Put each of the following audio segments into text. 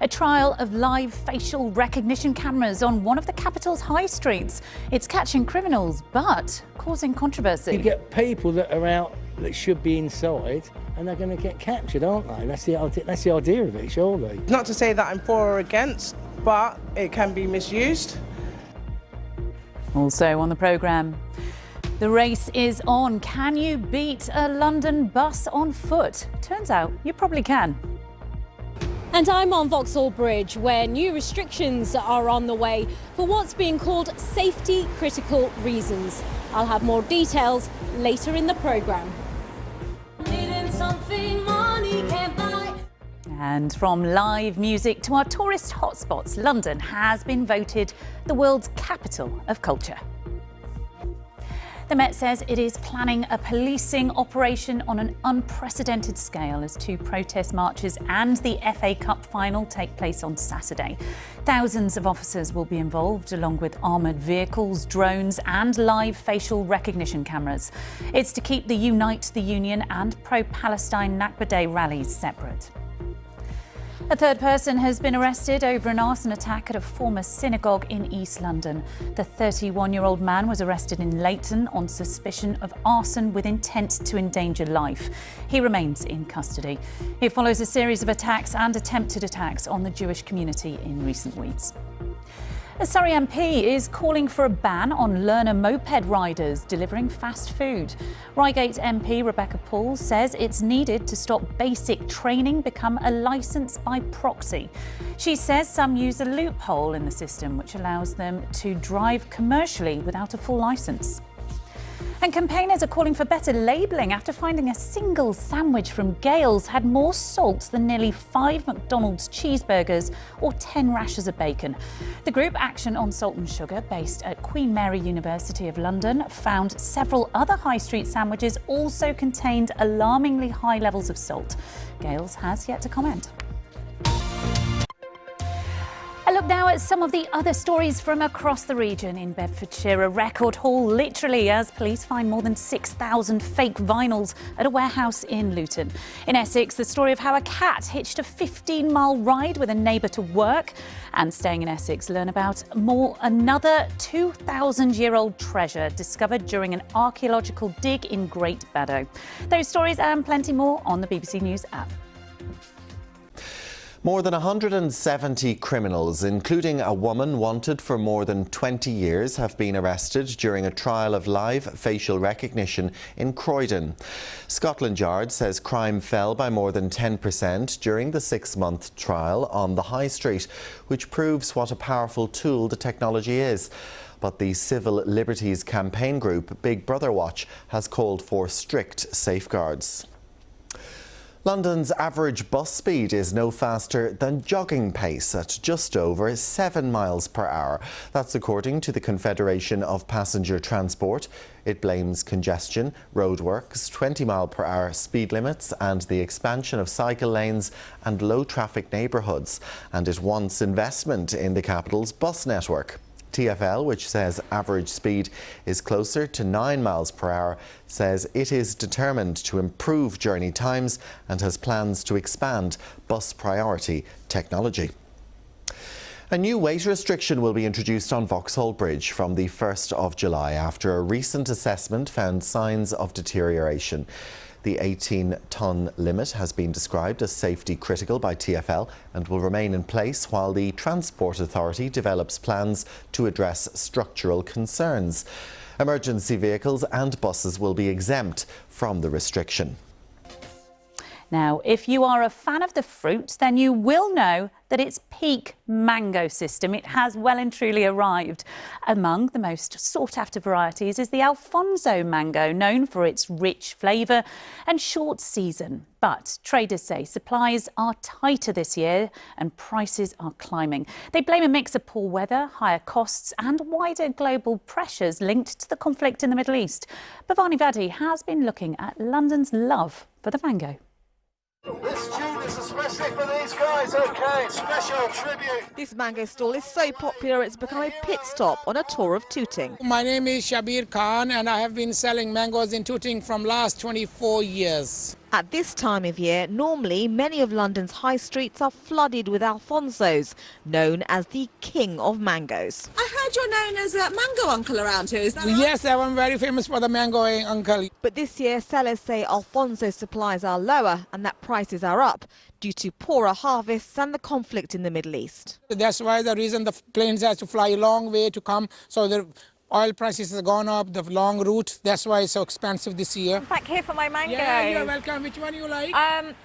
A trial of live facial recognition cameras on one of the capital's high streets. It's catching criminals, but causing controversy. You get people that are out that should be inside, and they're going to get captured, aren't they? That's the idea of it, surely. Not to say that I'm for or against, but it can be misused. Also on the programme, the race is on. Can you beat a London bus on foot? Turns out you probably can. And I'm on Vauxhall Bridge, where new restrictions are on the way for what's being called safety critical reasons. I'll have more details later in the programme. And from live music to our tourist hotspots, London has been voted the world's capital of culture. The Met says it is planning a policing operation on an unprecedented scale as two protest marches and the FA Cup final take place on Saturday. Thousands of officers will be involved, along with armoured vehicles, drones and live facial recognition cameras. It's to keep the Unite the Union and pro-Palestine Nakba Day rallies separate. A third person has been arrested over an arson attack at a former synagogue in East London. The 31-year-old man was arrested in Leighton on suspicion of arson with intent to endanger life. He remains in custody. It follows a series of attacks and attempted attacks on the Jewish community in recent weeks. A Surrey MP is calling for a ban on learner moped riders delivering fast food. Reigate MP Rebecca Paul says it's needed to stop basic training become a licence by proxy. She says some use a loophole in the system which allows them to drive commercially without a full licence. And campaigners are calling for better labelling after finding a single sandwich from Gales had more salt than nearly 5 McDonald's cheeseburgers or 10 rashers of bacon. The group Action on Salt and Sugar, based at Queen Mary University of London, found several other high street sandwiches also contained alarmingly high levels of salt. Gales has yet to comment. A look now at some of the other stories from across the region. In Bedfordshire, a record haul literally as police find more than 6,000 fake vinyls at a warehouse in Luton. In Essex, the story of how a cat hitched a 15-mile ride with a neighbour to work. And staying in Essex, learn about another 2,000-year-old treasure discovered during an archaeological dig in Great Baddow. Those stories and plenty more on the BBC News app. More than 170 criminals, including a woman wanted for more than 20 years, have been arrested during a trial of live facial recognition in Croydon. Scotland Yard says crime fell by more than 10% during the 6-month trial on the High Street, which proves what a powerful tool the technology is. But the Civil Liberties campaign group Big Brother Watch has called for strict safeguards. London's average bus speed is no faster than jogging pace at just over 7 miles per hour. That's according to the Confederation of Passenger Transport. It blames congestion, roadworks, 20-mile-per-hour speed limits and the expansion of cycle lanes and low-traffic neighbourhoods. And it wants investment in the capital's bus network. TfL, which says average speed is closer to 9 miles per hour, says it is determined to improve journey times and has plans to expand bus priority technology. A new weight restriction will be introduced on Vauxhall Bridge from the 1st of July after a recent assessment found signs of deterioration. The 18-tonne limit has been described as safety critical by TfL and will remain in place while the Transport Authority develops plans to address structural concerns. Emergency vehicles and buses will be exempt from the restriction. Now, if you are a fan of the fruit, then you will know that its peak mango system, it has well and truly arrived. Among the most sought-after varieties is the Alfonso mango, known for its rich flavour and short season. But traders say supplies are tighter this year and prices are climbing. They blame a mix of poor weather, higher costs and wider global pressures linked to the conflict in the Middle East. Bhavani Vadi has been looking at London's love for the mango. This tune is especially for these guys, okay, special tribute. This mango stall is so popular it's become a pit stop on a tour of Tooting. My name is Shabir Khan and I have been selling mangoes in Tooting from last 24 years. At this time of year, normally many of London's high streets are flooded with Alfonsos, known as the king of mangoes. I heard you're known as a mango uncle around here, is that right? Yes, I'm very famous for the mango uncle. But this year, sellers say Alfonso supplies are lower and that prices are up due to poorer harvests and the conflict in the Middle East. That's why the reason the planes has to fly a long way to come, so the oil prices have gone up, the long route, that's why it's so expensive this year. Back here for my mango. Yeah, you're welcome. Which one you like?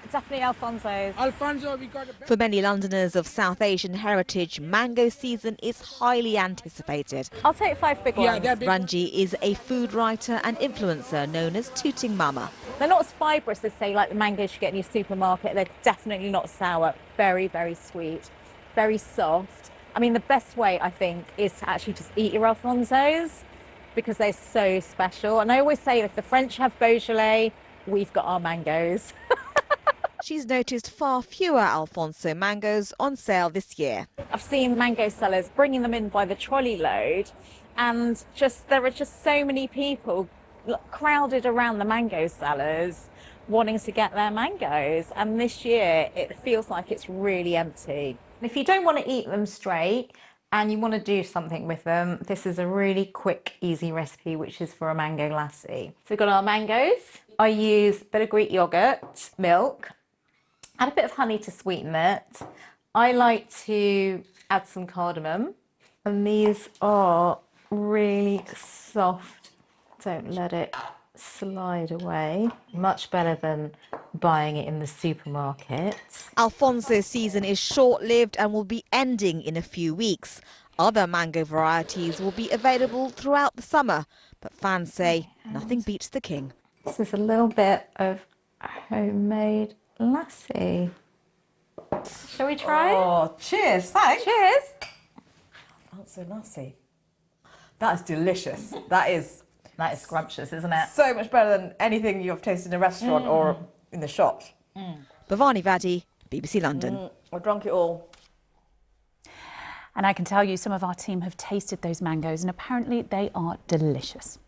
Definitely Alfonso's. Alfonso, we got a... For many Londoners of South Asian heritage, mango season is highly anticipated. I'll take 5 big ones. that big one. Ranji is a food writer and influencer known as Tooting Mama. They're not as fibrous as, say, like the mangoes you get in your supermarket. They're definitely not sour. Very, very sweet. Very soft. I mean, the best way, I think, is to actually just eat your Alfonsos because they're so special. And I always say, if the French have Beaujolais, we've got our mangoes. She's noticed far fewer Alfonso mangoes on sale this year. I've seen mango sellers bringing them in by the trolley load, and there are just so many people crowded around the mango sellers wanting to get their mangoes. And this year, it feels like it's really empty. If you don't want to eat them straight and you want to do something with them, this is a really quick, easy recipe, which is for a mango lassi. So we've got our mangoes. I use a bit of Greek yogurt, milk, add a bit of honey to sweeten it. I like to add some cardamom, and these are really soft. Don't let it slide away. Much better than buying it in the supermarket. Alfonso season is short-lived and will be ending in a few weeks. Other mango varieties will be available throughout the summer, but fans say nothing beats the king. This is a little bit of homemade lassi. Shall we try? Oh, cheers, thanks. Cheers. Alfonso lassi. That is delicious. That is scrumptious, isn't it? so much better than anything you've tasted in a restaurant or in the shops. Bhavani Vaddi, BBC London. I drunk it all. And I can tell you some of our team have tasted those mangoes and apparently they are delicious.